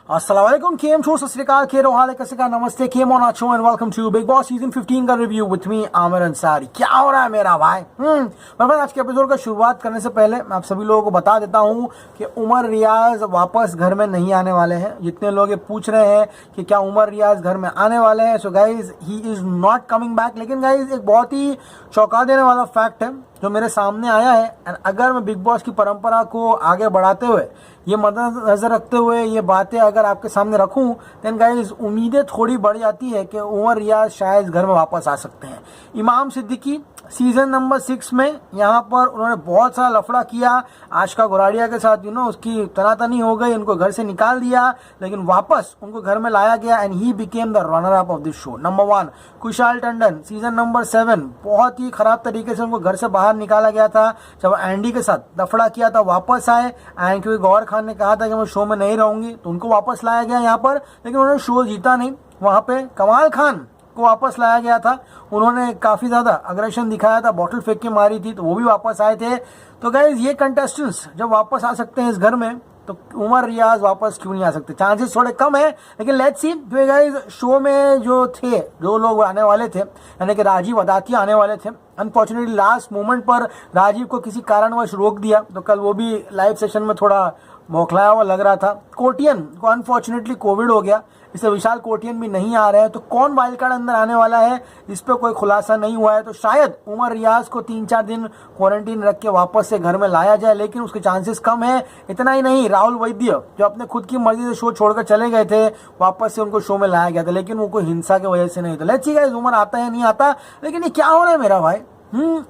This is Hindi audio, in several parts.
Assalamualaikum, KM show, सत श्री अकाल, खेरो हाल है, कैसे का, नमस्ते, KM on our show and welcome to Big Boss season 15 का review with me Aamir Ansari. क्या हो रहा है मेरा भाई? मैं आज के एपिसोड का शुरुआत करने से पहले मैं आप सभी लोगों को बता देता हूँ कि उमर रियाज वापस घर में नहीं आने वाले हैं। जितने लोग ये पूछ रहे हैं कि क्या उमर रियाज घर में आने वाले हैं, so guys he is not coming back. लेकिन गाइज एक बहुत ही चौंका देने वाला फैक्ट है जो मेरे सामने आया है, एंड अगर मैं बिग बॉस की परंपरा को आगे बढ़ाते हुए, ये मद्देनजर रखते हुए ये बातें अगर आपके सामने रखूं, देन गाइस उम्मीदें थोड़ी बढ़ जाती है कि उमर रियाज शायद घर में वापस आ सकते हैं। इमाम सिद्दीकी सीजन नंबर 6 में यहाँ पर उन्होंने बहुत सारा लफड़ा किया आशिका गुराड़िया के साथ, उसकी तनातनी हो गई, उनको घर से निकाल दिया, लेकिन वापस उनको घर में लाया गया and he became the runner up of this show. Number 1 Kushal Tandon season number 7, बहुत ही खराब तरीके से उनको घर से बाहर निकाला गया था जब एंडी के साथ लफड़ा किया था। वापस आए एंड क्योंकि गौहर खान ने कहा था कि मैं शो में नहीं रहूंगी, तो उनको वापस लाया गया यहाँ पर, लेकिन उन्होंने शो जीता नहीं। वहां पे कमाल खान को वापस लाया गया था, उन्होंने काफी ज्यादा अग्रेशन दिखाया था, बॉटल फेंक के मारी थी, तो वो भी वापस आए थे। तो गाइज ये कंटेस्टेंट्स जब वापस आ सकते हैं इस घर में, तो उमर रियाज वापस क्यों नहीं आ सकते? चांसेस थोड़े कम है, लेकिन लेट्स सी। गाइज शो में जो लोग आने वाले थे, यानी कि राजीव अदातिया आने वाले थे, अनफॉर्चुनेटली लास्ट मोमेंट पर राजीव को किसी कारणवश रोक दिया, तो कल वो भी लाइव सेशन में थोड़ा बौखलाया हुआ लग रहा था। कोटियन को अनफॉर्चुनेटली कोविड हो गया, इससे विशाल कोटियन भी नहीं आ रहे हैं, तो कौन वाइल्ड कार्ड अंदर आने वाला है इस पे कोई खुलासा नहीं हुआ है। तो शायद उमर रियाज को 3-4 दिन क्वारंटीन रख के वापस से घर में लाया जाए, लेकिन उसके चांसेस कम है। इतना ही नहीं, राहुल वैद्य जो अपने खुद की मर्जी से शो छोड़कर चले गए थे, वापस से उनको शो में लाया गया था, लेकिन वो कोई हिंसा की वजह से नहीं। तो लेट्स सी गाइस, उमर आता है नहीं आता, लेकिन ये क्या हो रहा है मेरा भाई?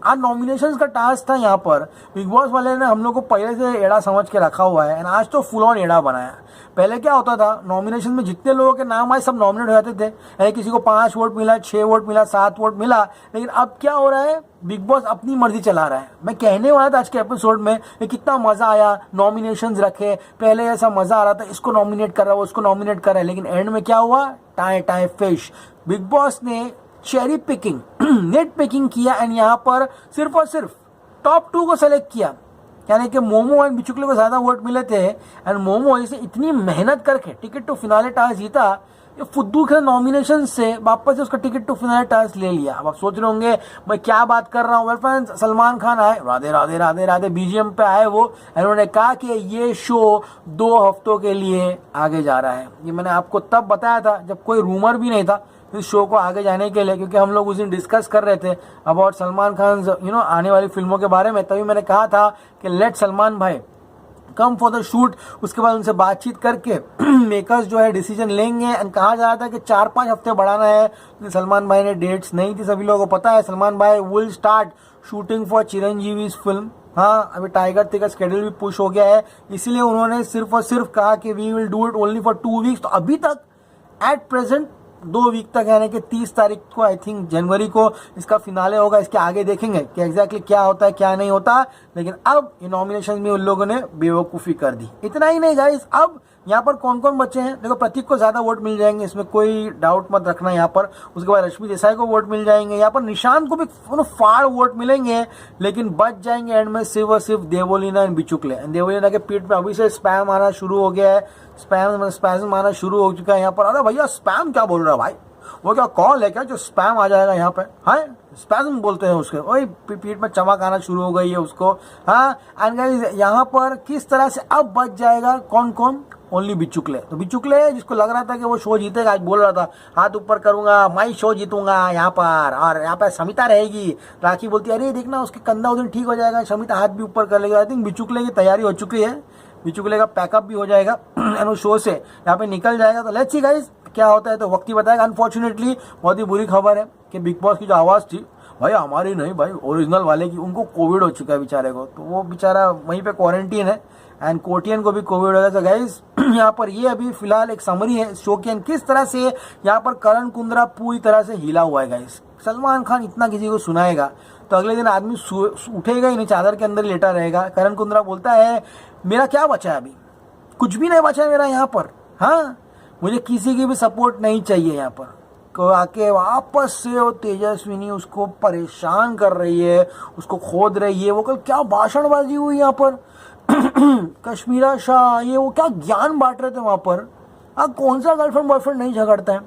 आज नॉमिनेशंस का टास्क था यहाँ पर। बिग बॉस वाले ने हम लोग को पहले से एड़ा समझ के रखा हुआ है, एंड आज तो फुल ऑन एड़ा बनाया। पहले क्या होता था, नॉमिनेशन में जितने लोगों के नाम आए सब नॉमिनेट हो जाते थे, किसी को 5 वोट मिला, 6 वोट मिला, 7 वोट मिला। लेकिन अब क्या हो रहा है, बिग बॉस अपनी मर्जी चला रहा है। मैं कहने वाला था आज के एपिसोड में कि कितना मजा आया, नॉमिनेशंस रखे, पहले ऐसा मजा आ रहा था, इसको नॉमिनेट कर रहा है, उसको नॉमिनेट कर रहा है, लेकिन एंड में क्या हुआ, tie tie fish. Big boss ने चेरी पिकिंग नेट पिकिंग किया एंड यहाँ पर सिर्फ और सिर्फ टॉप 2 को सेलेक्ट किया, यानी कि मोमो एंड बिचुकले को ज्यादा वोट मिले थे, एंड मोमो इसे इतनी मेहनत करके टिकट टू फिनाले टास्क जीता, ये फुद्दू के नॉमिनेशन से वापस से उसका टिकट टू फिनाले टास्क ले लिया। अब आप सोच रहे होंगे मैं क्या बात कर रहा हूँ। वेल फ्रेंड्स, सलमान खान आए, राधे राधे राधे राधे बीजीएम पे आए वो, उन्होंने कहा कि ये शो 2 हफ्तों के लिए आगे जा रहा है। ये मैंने आपको तब बताया था जब कोई रूमर भी नहीं था इस शो को आगे जाने के लिए, क्योंकि हम लोग उस दिन डिस्कस कर रहे थे अबाउट सलमान खान आने वाली फिल्मों के बारे में। तभी मैंने कहा था कि लेट सलमान भाई कम फॉर द शूट, उसके बाद उनसे बातचीत करके मेकर्स जो है डिसीजन लेंगे। एंड कहा जा रहा था कि 4-5 हफ्ते बढ़ाना है, तो सलमान भाई ने डेट्स नहीं थी, सभी लोगों को पता है। सलमान भाई will start shooting for Chiranjeevi film. हाँ, अभी टाइगर 3 का स्केड्यूल भी पुश हो गया है, इसीलिए उन्होंने सिर्फ और सिर्फ कहा कि we will do it only for 2 weeks. तो अभी तक एट प्रेजेंट 2 वीक तक, यानी कि 30 तारीख को आई थिंक जनवरी को इसका फिनाले होगा। इसके आगे देखेंगे कि एग्जैक्टली क्या होता है क्या नहीं होता। लेकिन अब ये नॉमिनेशन में उन लोगों ने बेवकूफ़ी कर दी। इतना ही नहीं गाइस, अब यहाँ पर कौन कौन बच्चे हैं, देखो प्रतीक को ज्यादा वोट मिल जाएंगे, इसमें कोई डाउट मत रखना यहाँ पर। उसके बाद रश्मि देसाई को वोट मिल जाएंगे, यहाँ पर निशांत को भी फाड़ वोट मिलेंगे, लेकिन बच जाएंगे एंड में सिर्फ और सिर्फ देवोलीना एंड बिचुकले। देवोलीना के पीठ में अभी से स्पैम आना शुरू हो गया है, स्पैम आना शुरू हो चुका है यहाँ पर। अरे भैया स्पैम क्या बोल रहा है भाई, वो क्या कॉल है क्या जो स्पैम आ जाएगा यहाँ पे? हाँ, स्पैम बोलते हैं उसके, वही पीठ में चमक आना शुरू हो गई है उसको। हाँ, एंड गाइस यहाँ पर किस तरह से अब बच जाएगा कौन कौन, ओनली बिचुकले। तो बिचुकले जिसको लग रहा था कि वो शो जीतेगा, आज बोल रहा था हाथ ऊपर करूंगा, मैं शो जीतूंगा यहाँ पर, और यहाँ पर समिता रहेगी। राखी बोलती है अरे देखना उसके कंधा उस दिन ठीक हो जाएगा, समिता हाथ भी ऊपर कर लेगा। आई थिंक बिचुकले की तैयारी हो चुकी है, बिचुकले का पैकअप भी हो जाएगा एंड वो शो से यहाँ पे निकल जाएगा। तो लेट्स सी गाइस क्या होता है, तो वक्त ही बताएगा। अनफॉर्चुनेटली बहुत ही बुरी खबर है कि बिग बॉस की जो आवाज थी भाई, हमारी नहीं भाई, ओरिजिनल वाले की, उनको कोविड हो चुका है बेचारे को, तो वो बेचारा वहीं पे क्वारंटीन है, एंड कोटियन को भी कोविड हो गया। तो गाइस यहाँ पर ये अभी फिलहाल एक समरी है शो की, किस तरह से यहाँ पर करण कुंद्रा पूरी तरह से हिला हुआ है गाइस। सलमान खान इतना किसी को सुनाएगा तो अगले दिन आदमी उठेगा ही नहीं, चादर के अंदर लेटा रहेगा। करण कुंद्रा बोलता है मेरा क्या बचा है, अभी कुछ भी नहीं बचा है मेरा यहाँ पर। हाँ, मुझे किसी की भी सपोर्ट नहीं चाहिए यहाँ पर। को आके वापस से वो तेजस्विनी उसको परेशान कर रही है, उसको खोद रही है। वो कल क्या भाषणबाजी हुई यहाँ पर कश्मीरा शाह, ये वो क्या ज्ञान बांट रहे थे वहां पर। हाँ, कौन सा गर्लफ्रेंड बॉयफ्रेंड नहीं झगड़ता है?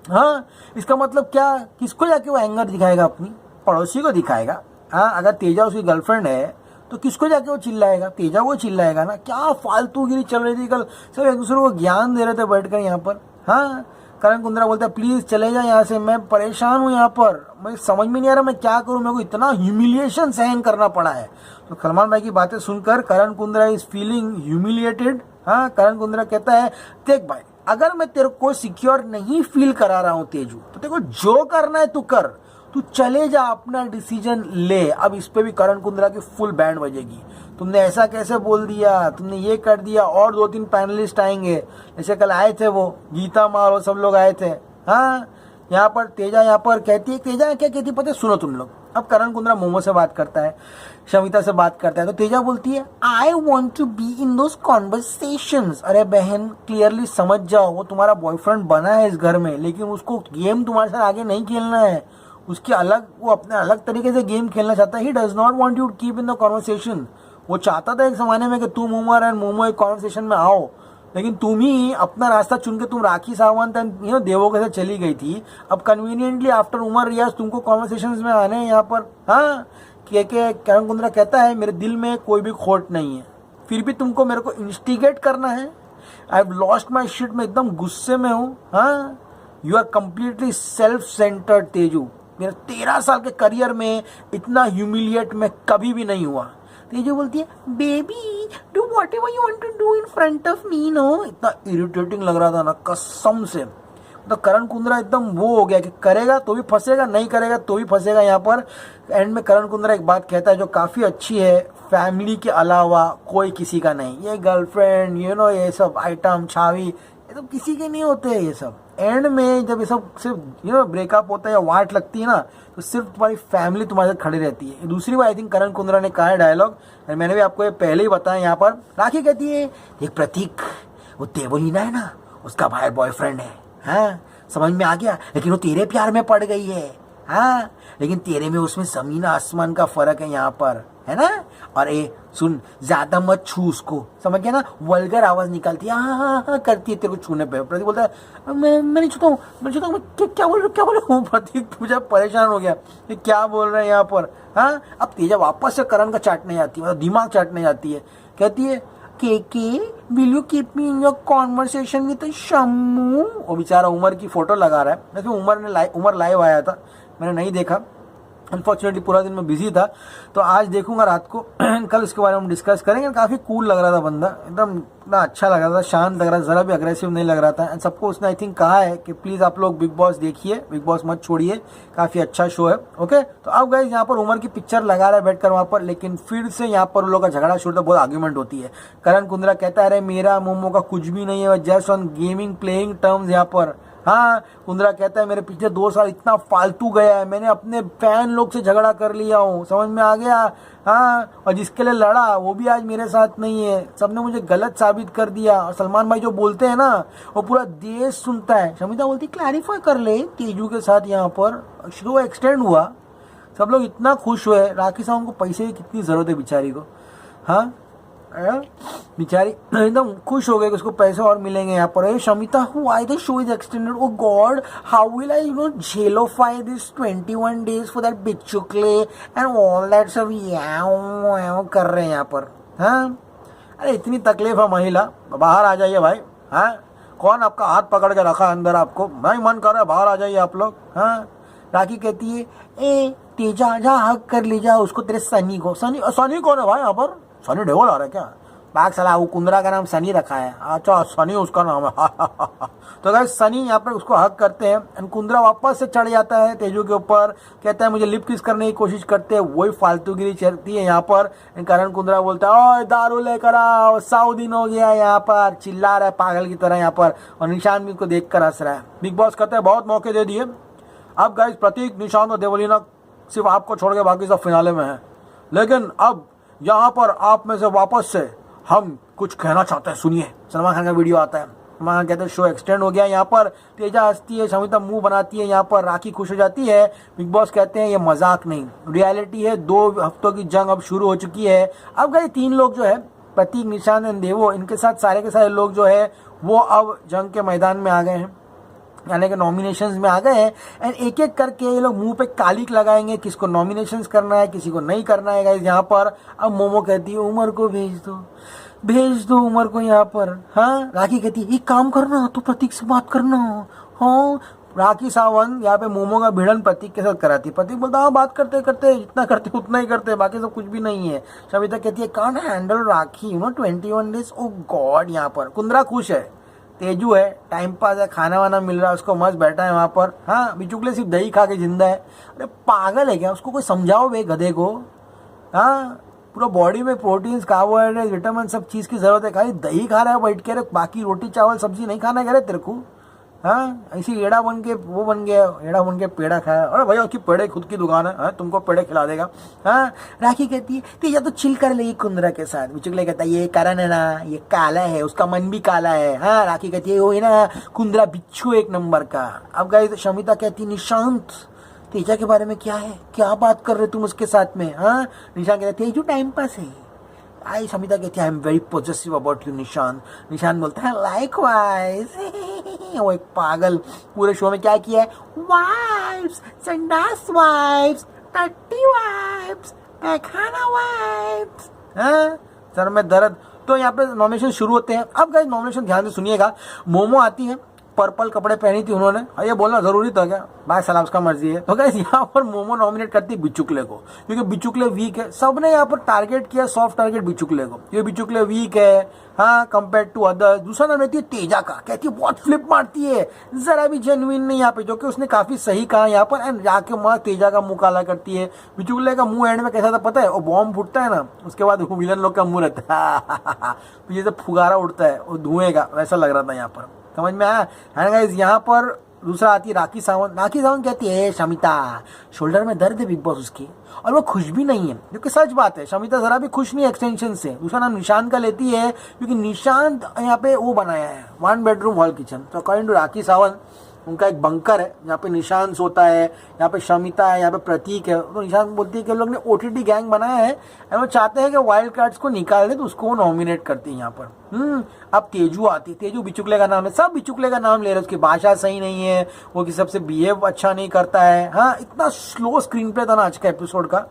हाँ, इसका मतलब क्या, किसको जाके वो एंगर दिखाएगा? अपनी पड़ोसी को दिखाएगा। हाँ, अगर तेजा उसकी गर्लफ्रेंड है तो किसको जाके वो चिल्लाएगा? तेजा को चिल्लाएगा ना। क्या फालतूगिरी चल रही थी कल, सब एक दूसरे को ज्ञान दे रहे थे बैठकर यहाँ पर। हाँ, करण कुंद्रा बोलता है प्लीज चले जा यहाँ से, मैं परेशान हूँ यहाँ पर, मैं समझ में नहीं आ रहा मैं क्या करूँ, मेरे को इतना ह्यूमिलिएशन सहन करना पड़ा है। तो सलमान भाई की बातें सुनकर करण कुंद्रा इज फीलिंग ह्यूमिलिएटेड। हाँ, करण कुंद्रा कहता है देख भाई, अगर मैं तेरे को सिक्योर नहीं फील करा रहा हूँ तेजू, तो तेरे को जो करना है तू कर, तू चले जा, अपना डिसीजन ले। अब इस पे भी करण कुंद्रा की फुल बैंड बजेगी, तुमने ऐसा कैसे बोल दिया, तुमने ये कर दिया। और 2-3 पैनलिस्ट आएंगे, जैसे कल आए थे वो गीता माँ और सब लोग आए थे। हाँ, यहाँ पर तेजा यहाँ पर कहती है, तेजा क्या कहती पता है, सुनो तुम लोग। अब करण कुंद्रा मोमो से बात करता है, शमिता से बात करता है, तो तेजा बोलती है I want to be in those conversations. अरे बहन, क्लियरली समझ जाओ, वो तुम्हारा बॉयफ्रेंड बना है इस घर में, लेकिन उसको गेम तुम्हारे साथ आगे नहीं खेलना है। उसकी अलग, वो अपने अलग तरीके से गेम खेलना चाहता है। He does not want you to keep in the conversation. वो चाहता था एक जमाने में कि तुम उमर एंड मोमो एक कॉन्वर्सेशन में आओ, लेकिन तुम ही अपना रास्ता चुन के तुम राखी सावंत एंड देवो के साथ चली गई थी। अब कन्वीनियंटली आफ्टर उमर रियाज तुमको कॉन्वर्सेशन में आने हैं यहाँ पर। हाँ, करण कुंद्रा कहता है मेरे दिल में कोई भी खोट नहीं है, फिर भी तुमको मेरे को इंस्टिगेट करना है। I have lost my shit, में एकदम गुस्से में हूँ। हाँ, you are completely self centered Teju. मेरे 13 साल के करियर में इतना ह्यूमिलिएट में कभी भी नहीं हुआ। तेजू बोलती है baby do whatever you want to do in front of me no. इतना इरिटेटिंग लग रहा था ना कसम से। तो करण कुंद्रा एकदम वो हो गया कि करेगा तो भी फंसेगा, नहीं करेगा तो भी फंसेगा। यहाँ पर एंड में करण कुंद्रा एक बात कहता है जो काफ़ी अच्छी है, फैमिली के अलावा कोई किसी का नहीं। ये गर्लफ्रेंड ये सब आइटम छावी ये सब किसी के नहीं होते हैं। ये सब एंड में जब ये सब सिर्फ ब्रेकअप होता है या वाट लगती है ना, तो सिर्फ तुम्हारी फैमिली तुम्हारे साथ खड़ी रहती है। दूसरी बार आई थिंक करण कुंद्रा ने कहा है डायलॉग, मैंने भी आपको ये पहले ही बताया। यहाँ पर राखी कहती है एक प्रतीक, वो देवलीना है ना, उसका भाई बॉयफ्रेंड है। हाँ, समझ में आ गया, लेकिन वो तेरे प्यार में पड़ गई है। हाँ, लेकिन तेरे में उसमें जमीन आसमान का फर्क है यहाँ पर, है ना। और ए सुन, ज्यादा मत छू उसको, समझ गया ना। वल्गर आवाज निकालती है, हाँ हाँ हाँ करती है तेरे को छूने पे। प्रतीक बोलता है मैं नहीं छूता हूँ, मैं छूता हूँ, क्या बोल रहा हूँ। प्रतीक पूजा परेशान हो गया, ये क्या बोल रहे हैं यहाँ पर। हाँ, अब तेजा वापस से करण का चाटने जाती है, मतलब दिमाग चाटने जाती है। कहती है के will you keep me in your conversation with Shammu. वो बेचारा उमर की फोटो लगा रहा है। वैसे उमर लाइव आया था, मैंने नहीं देखा अनफॉर्चुनेटली, पूरा दिन मैं बिजी था, तो आज देखूंगा रात को। कल इसके बारे में डिस्कस करेंगे। काफ़ी कूल लग रहा था बंदा, एकदम इतना अच्छा लग रहा था, शांत लग रहा था, ज़रा भी अग्रेसिव नहीं लग रहा था। एंड सबको उसने आई थिंक कहा है कि प्लीज़ आप लोग बिग बॉस देखिए, बिग बॉस मत छोड़िए, काफ़ी अच्छा शो है। ओके, तो अब गाइस यहाँ पर उमर की पिक्चर लगा रहा है बैठकर वहाँ पर, लेकिन फिर से यहाँ पर उन लोगों का झगड़ा शुरू होता है, बहुत आर्ग्यूमेंट होती है। करण कुंद्रा कहता है अरे मेरा मोमो का कुछ भी नहीं है, just on gaming playing terms यहाँ पर। हाँ, कुंद्रा कहता है मेरे पिछले 2 साल इतना फालतू गया है, मैंने अपने फैन लोग से झगड़ा कर लिया हूँ, समझ में आ गया। हाँ, और जिसके लिए लड़ा वो भी आज मेरे साथ नहीं है, सबने मुझे गलत साबित कर दिया। और सलमान भाई जो बोलते हैं ना, वो पूरा देश सुनता है। शमिता बोलती क्लैरिफाई कर ले तेजू के साथ। यहाँ पर शुरू एक्सटेंड हुआ, सब लोग इतना खुश हुए। राखी साहब को पैसे की कितनी जरूरत है बेचारी को। हाँ, बेचारी एकदम खुश हो गए कि उसको पैसे और मिलेंगे यहाँ पर। Shamita why the show is extended, oh God how will I झेलोफाई this 21 days for that Bichukale and all that सब कर रहे हैं यहाँ पर। हाँ, अरे इतनी तकलीफ है महिला, बाहर आ जाइए भाई। हाँ, कौन आपका हाथ पकड़ के रखा अंदर, आपको नहीं मन कर रहा है, बाहर आ जाइए आप लोग। हाँ, राखी कहती है ए तेजा जा हक कर लीजा उसको, तेरे सनी को। सनी कौन है भाई यहाँ पर? सनी देओल आ रहा है क्या? बाग सला, वो कुंद्रा का नाम सनी रखा है। अच्छा, सनी उसका नाम है। तो गाइस सनी यहाँ पर उसको हक करते हैं एंड कुंद्रा वापस से चढ़ जाता है तेजू के ऊपर, कहता है मुझे लिप किस करने की कोशिश करते हैं। वही फालतूगिरी चलती है यहाँ पर। करण कुंद्रा बोलता है ओए दारू लेकर आओ, 100 दिन हो गया यहाँ पर, चिल्ला रहा है पागल की तरह यहाँ पर। और निशान भी उसको देख कर हंस रहा है। बिग बॉस कहते हैं बहुत मौके दे दिए, अब गाइस प्रतीक, निशान और देवलीना सिर्फ आपको छोड़ के बाकी सब फिनाले में है। लेकिन अब यहाँ पर आप में से वापस से हम कुछ कहना चाहते हैं, सुनिए। सलमान खान का वीडियो आता है, सलमान खान कहते हैं शो एक्सटेंड हो गया। यहाँ पर तेजा हंसती है, शमिता मुंह बनाती है, यहाँ पर राखी खुश हो जाती है। बिग बॉस कहते हैं ये मजाक नहीं, रियलिटी है, 2 हफ्तों की जंग अब शुरू हो चुकी है। अब गए 3 लोग जो है प्रतीक, निशांत एंड देवो, इनके साथ सारे के सारे लोग जो है वो अब जंग के मैदान में आ गए हैं, यानी कि नॉमिनेशंस में आ गए हैं। एंड एक एक करके ये लोग मुंह पे कालिक लगाएंगे, किसको नॉमिनेशंस करना है, किसी को नहीं करना है गाइस। यहाँ पर अब मोमो कहती है उमर को भेज दो उमर को यहाँ पर। हाँ, राखी कहती है एक काम करना, तो प्रतीक से बात करना। हाँ, राखी सावंत यहाँ पे मोमो का भिड़न प्रतीक के साथ कराती है। प्रतीक बोलता हाँ बात करते करते जितना करते उतना ही करते, बाकी सब कुछ भी नहीं है। शमिता कहती है can't handle Rakhi 21 days. Oh god, यहाँ पर कुंद्रा खुश है, तेजू है, टाइम पास है, खाना वाना मिल रहा है उसको, मस्त बैठा है वहाँ पर। हाँ, बिचुकले सिर्फ दही खा के जिंदा है। अरे पागल है क्या, उसको कोई समझाओ बे गधे को। हाँ, पूरा बॉडी में प्रोटीन्स, कार्बोहाइड्रेट, विटामिन सब चीज़ की जरूरत है, खाली दही खा रहा है बैठ के। बाकी रोटी चावल सब्जी नहीं खाना कह रहे तेरे को। हाँ, ऐसी एड़ा बन के वो बन गया, एड़ा बन के पेड़ा खाया। अरे भैया उसकी पेड़े खुद की दुकान है, हाँ, तुमको पेड़े खिला देगा। हाँ, राखी कहती है तेजा तो चिल कर ले कुंदरा के साथ। बिचुकले कहता है ये करण है ना, ये काला है, उसका मन भी काला है। हाँ, राखी कहती है वो है ना कुंदरा बिच्छू एक नंबर का। अब गाइस शमिता कहती है निशांत तेजा के बारे में क्या है, क्या बात कर रहे तुम उसके साथ में। हाँ, निशांत कहता है तेजू टाइम पास है। आई शमिता कहती है I am very positive about you Nishant. Nishant बोलता है लाइकवाइज। वो एक पागल पूरे शो में क्या किया है, वाइब्स, संडास वाइब्स, टट्टी वाइब्स, पैखाना वाइब्स। हाँ, सर में दर्द। तो यहाँ पे नॉमिनेशन शुरू होते हैं। अब गाइस नॉमिनेशन ध्यान से सुनिएगा। मोमो आती है, पर्पल कपड़े पहनी थी उन्होंने, ये बोलना जरूरी था क्या, भाई सलाम उसका मर्जी है। तो गाइस यहाँ पर मोमो नॉमिनेट करती है बिचुकले को, क्योंकि बिचुकले वीक है। सबने यहाँ पर टारगेट किया सॉफ्ट टारगेट बिचुकले को, ये बिचुकले वीक है। हाँ, कंपेयर टू अदर। दूसरा नाम लेती है तेजा का, कहती है बहुत फ्लिप मारती है, जरा भी जेन्युइन नहीं यहाँ पे, जो कि उसने काफी सही कहा यहाँ पर। एंड जाके माँ तेजा का मुंह काला करती है। बिचुकले का मुंह एंड में कैसा था पता है, वो बॉम्ब फूटता है ना, उसके बाद विलन लोग का मुंह रहता है पीछे से फुगारा उड़ता है वो धुएं का, वैसा लग रहा था यहाँ पर। समझ में आया है गाइस। यहाँ पर दूसरा आती है राखी सावंत। राखी सावंत कहती है शमिता शोल्डर में दर्द है बिग बॉस उसकी, और वो खुश भी नहीं है, जो कि सच बात है। शमिता जरा भी खुश नहीं है एक्सटेंशन से। दूसरा नाम निशांत का लेती है, क्योंकि निशांत यहाँ पे वो बनाया है 1 बेडरूम हॉल किचन। तो अकॉर्डिंग टू राखी सावंत उनका एक बंकर है जहाँ पे निशांत सोता है, यहाँ पे शमिता है, यहाँ पे प्रतीक है। तो निशांत बोलती है कि लोग ने OTT गैंग बनाया है और वो चाहते हैं कि वाइल्ड कार्ड्स को निकाल दे, तो उसको वो नॉमिनेट करती है यहाँ पर। अब तेजू आती है। तेजू बिचुकले का नाम है, सब बिचुकले का नाम ले रहे हैं। उसकी भाषा सही नहीं है, वो किसी सबसे बिहेव अच्छा नहीं करता है। हाँ, इतना स्लो स्क्रीन प्ले था ना आज का एपिसोड का।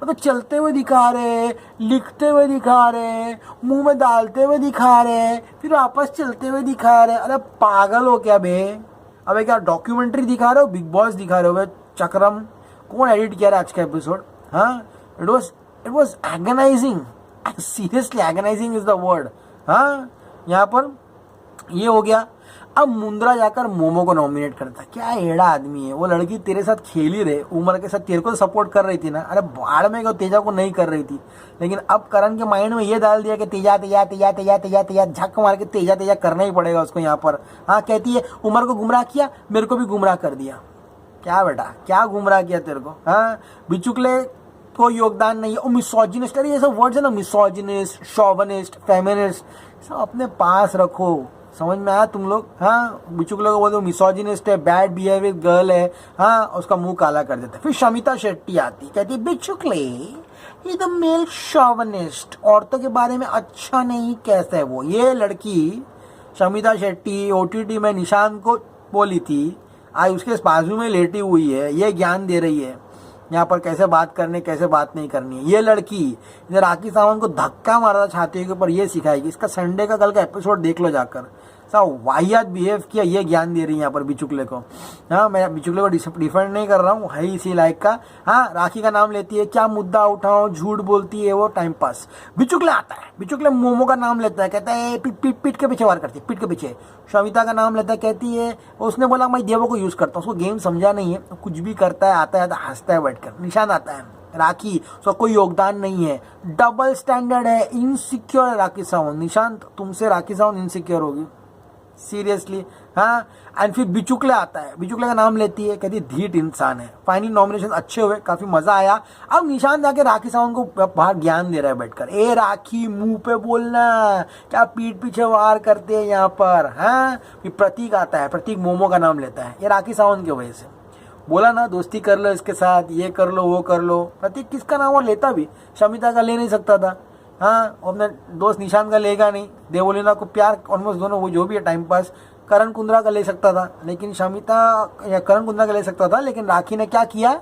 मतलब चलते हुए दिखा रहे, लिखते हुए दिखा रहे, मुंह में डालते हुए दिखा रहे, फिर वापस चलते हुए दिखा रहे। अरे पागल हो क्या बे, अबे क्या डॉक्यूमेंट्री दिखा रहे हो, बिग बॉस दिखा रहे हो? चक्रम कौन एडिट किया रहा आज का एपिसोड? हाँ, it was agonising, seriously agonising is the word. हाँ, यहाँ पर ये हो गया। अब मुंद्रा जाकर मोमो को नॉमिनेट करता। क्या एड़ा आदमी है वो, लड़की तेरे साथ खेल ही रहे, उमर के साथ तेरे को सपोर्ट कर रही थी ना। अरे बाढ़ में तेजा को नहीं कर रही थी, लेकिन अब करण के माइंड में ये डाल दिया कि तेजा तेजा तेजा तेजा तेजा तेजा, झक मार के तेजा तेजा करना ही पड़ेगा उसको यहाँ पर। हाँ, कहती है उमर को गुमराह किया, मेरे को भी गुमराह कर दिया। क्या बेटा, क्या गुमराह किया तेरे को? हाँ, बिचुकले कोई योगदान नहीं है। मिसोजिनिस्ट, अरे ये सब वर्ड्स है ना, मिसोजिनिस्ट, शोवनिस्ट, फेमिनिस्ट, सब अपने पास रखो। समझ में आया तुम लोग? हाँ, बिचुकले को बोलते हो मिसोजिनिस्ट है, बैड बिहेवियर गर्ल है। हाँ, उसका मुंह काला कर देता है। फिर शमिता शेट्टी आती, कहती है बिचुकले ये द मेल शोवनिस्ट, औरतों के बारे में अच्छा नहीं कैसे है वो। ये लड़की शमिता शेट्टी OTT में निशांत को बोली थी, आज उसके बाजू में लेटी हुई है, ये ज्ञान दे रही है यहाँ पर कैसे बात करनी कैसे बात नहीं करनी है। ये लड़की राखी सावंत को धक्का मारा था छाती के ऊपर, ये सिखाएगी। इसका संडे का कल का एपिसोड देख लो जाकर, सब वाहियात बिहेव किया, ये ज्ञान दे रही है यहाँ पर बिचुकले को। हाँ, मैं बिचुकले को डिफेंड नहीं कर रहा हूँ, है इसी लाइक का। हाँ, राखी का नाम लेती है, क्या मुद्दा उठाओ, झूठ बोलती है वो, टाइम पास। बिचुकले आता है, बिचुकले मोमो का नाम लेता है, कहता है पीठ के पीछे वार करती है, पीठ के पीछे। शमिता का नाम लेता है, कहती है उसने बोला मैं देवो को यूज करता हूँ, उसको गेम समझा नहीं है, कुछ भी करता है, आता है हंसता है बैठकर। निशान आता है, राखी उसका कोई योगदान नहीं है, डबल स्टैंडर्ड है, इनसिक्योर है राखी सावंत। निशांत तुमसे राखी सावंत इनसिक्योर होगी सीरियसली। हाँ, एंड फिर बिचुकले आता है, बिचुकले का नाम लेती है, कहती धीट इंसान है। फाइनली नॉमिनेशन अच्छे हुए, काफी मजा आया। अब निशान जाके राखी सावंत को बाहर ज्ञान दे रहा है बैठकर, ए राखी मुंह पे बोलना, क्या पीठ पीछे वार करते हैं यहाँ पर। हाँ, फिर प्रतीक आता है, प्रतीक मोमो का नाम लेता है, ये राखी सावंत की वजह से। बोला ना दोस्ती कर लो इसके साथ, ये कर लो वो कर लो। प्रतीक किसका नाम वो लेता भी, शमिता का ले नहीं सकता था, हाँ, वो अपने दोस्त निशान का लेगा नहीं, देवोलीना को प्यार ऑलमोस्ट दोनों वो जो भी है टाइम पास करण कुंद्रा का ले सकता था, लेकिन शमिता या करण कुंद्रा का ले सकता था, लेकिन राखी ने क्या किया,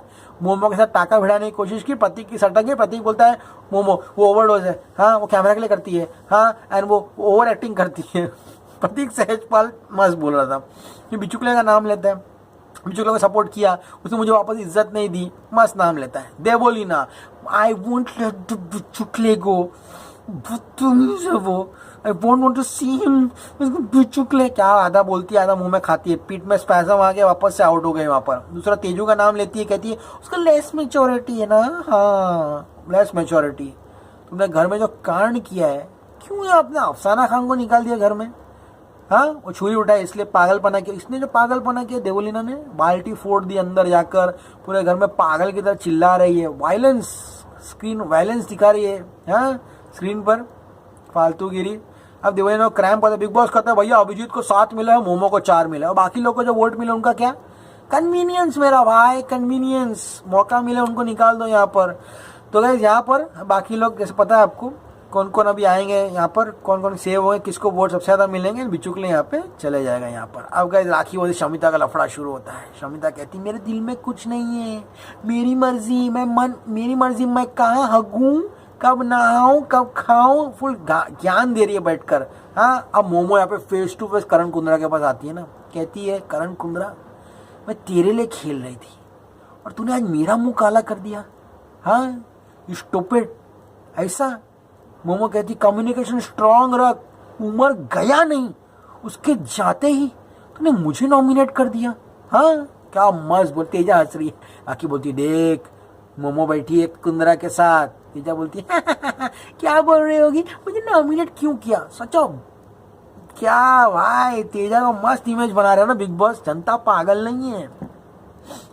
मोमो के साथ टाका भिड़ाने की कोशिश की, प्रतीक की सटक गई, प्रतीक बोलता है मोमो वो ओवरडोज है, हाँ वो कैमरा के लिए करती है, हाँ एंड वो ओवर एक्टिंग करती है। प्रतीक सहजपाल मस्त बोल रहा था कि बिचुकले का नाम लेता है, बिचुकले को सपोर्ट किया, उसने मुझे वापस इज्जत नहीं दी, मस्त नाम लेता है। Devoleena I won't let the Bichukale go, वो I won't want to see him, Bichukale क्या आधा बोलती है आधा मुंह में खाती है, पीठ में स्पैज़म आ गया, वापस से आउट हो गए वहां पर। दूसरा तेजू का नाम लेती है, कहती है उसका लेस मेच्योरिटी है ना, हाँ लेस मेच्योरिटी। तुमने घर में जो कांड किया है, क्यों ये अपने अफसाना खान को निकाल दिया घर में, हाँ वो छुरी उठाई इसलिए पागलपना किया, इसने जो पागलपना किया देवोलीना ने, बाल्टी फोड़ दी अंदर जाकर, पूरे घर में पागल की तरह चिल्ला रही है, वायलेंस स्क्रीन वायलेंस दिखा रही है, हाँ स्क्रीन पर फालतूगिरी। अब देवोलीना को क्रैम्प आता है, बिग बॉस कहता है भैया अभिजीत को 7 मिला है, मोमो को 4 मिला है, और बाकी लोग को जो वोट मिले उनका क्या, कन्वीनियंस मेरा भाई, कन्वीनियंस, मौका मिले उनको निकाल दो यहाँ पर। तो गाइस यहाँ पर बाकी लोग जैसे पता है आपको कौन कौन अभी आएंगे यहाँ पर, कौन कौन सेव होंगे, किसको वोट सबसे ज्यादा मिलेंगे, बिचुकले यहाँ पे चले जाएगा यहाँ पर। अब गाइस राखी बोलती, शमिता का लफड़ा शुरू होता है, शमिता कहती मेरे दिल में कुछ नहीं है, मेरी मर्जी, मेरी मर्जी, मैं कहाँ हगूं, कब नहाऊं, कब खाऊं, फुल ज्ञान दे रही है बैठकर। हाँ अब मोमो यहाँ पे फेस टू फेस करण कुंद्रा के पास आती है ना, कहती है करण कुंद्रा मैं तेरे लिए खेल रही थी और तूने आज मेरा मुंह काला कर दिया, हाँ यू स्टूपिड, ऐसा। मोमो कहती कम्युनिकेशन स्ट्रांग रख, उमर गया नहीं, उसके जाते ही तूने मुझे नॉमिनेट कर दिया, हाँ क्या मस्त बोल। तेजा हंस रही है, राखी बोलती देख मोमो बैठी है कुंद्रा के साथ, तेजा बोलती है क्या बोल रही होगी, मुझे नॉमिनेट क्यों किया, सचो क्या भाई। तेजा का मस्त इमेज बना रहे हो ना बिग बॉस, जनता पागल नहीं है,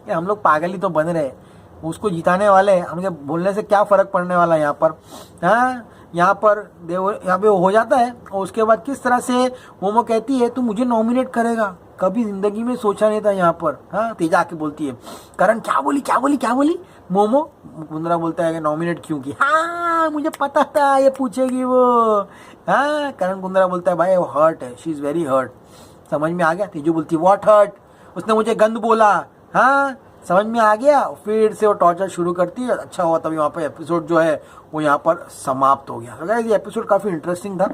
ये हम लोग पागल ही तो बन रहे, उसको जिताने वाले, हमके बोलने से क्या फर्क पड़ने वाला यहाँ पर। हाँ यहाँ पर यहाँ पे हो जाता है, और उसके बाद किस तरह से मोमो कहती है तू मुझे नॉमिनेट करेगा, कभी जिंदगी में सोचा नहीं था यहाँ पर। हाँ तेजा आके बोलती है करण क्या बोली क्या बोली क्या बोली, मोमो कुंद्रा बोलता है कि नॉमिनेट क्यों की, हाँ मुझे पता था ये पूछेगी वो। हाँ करण कुंद्रा बोलता है भाई वो हर्ट है, शी इज वेरी हर्ट, समझ में आ गया। तेजू बोलती है व्हाट हर्ट, उसने मुझे गंद बोला, हाँ समझ में आ गया। फिर से वो टॉर्चर शुरू करती है, अच्छा हुआ तभी वहाँ पे एपिसोड जो है वो यहाँ पर समाप्त हो गया। तो ये एपिसोड काफी इंटरेस्टिंग था,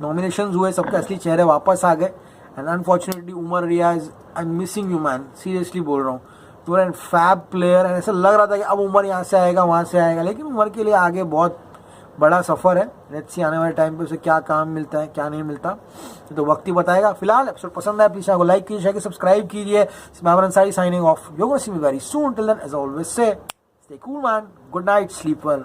नॉमिनेशंस हुए, सबके असली चेहरे वापस आ गए, and unfortunately Umar Riaz I am missing you man, seriously बोल रहा हूँ, you are an fab player. ऐसा लग रहा था कि अब उमर यहाँ से आएगा वहाँ से आएगा, लेकिन उमर के लिए आगे बहुत बड़ा सफर है, लेट्स सी आने वाले टाइम पे उसे क्या काम मिलता है क्या नहीं मिलता, तो वक्त ही बताएगा। फिलहाल एपिसोड पसंद आया प्लीज को लाइक कीजिए, शेयर सब्सक्राइब कीजिए। मैं Ansari signing off, you gonna see me very soon, till then as always say stay cool man, good night, sleep well.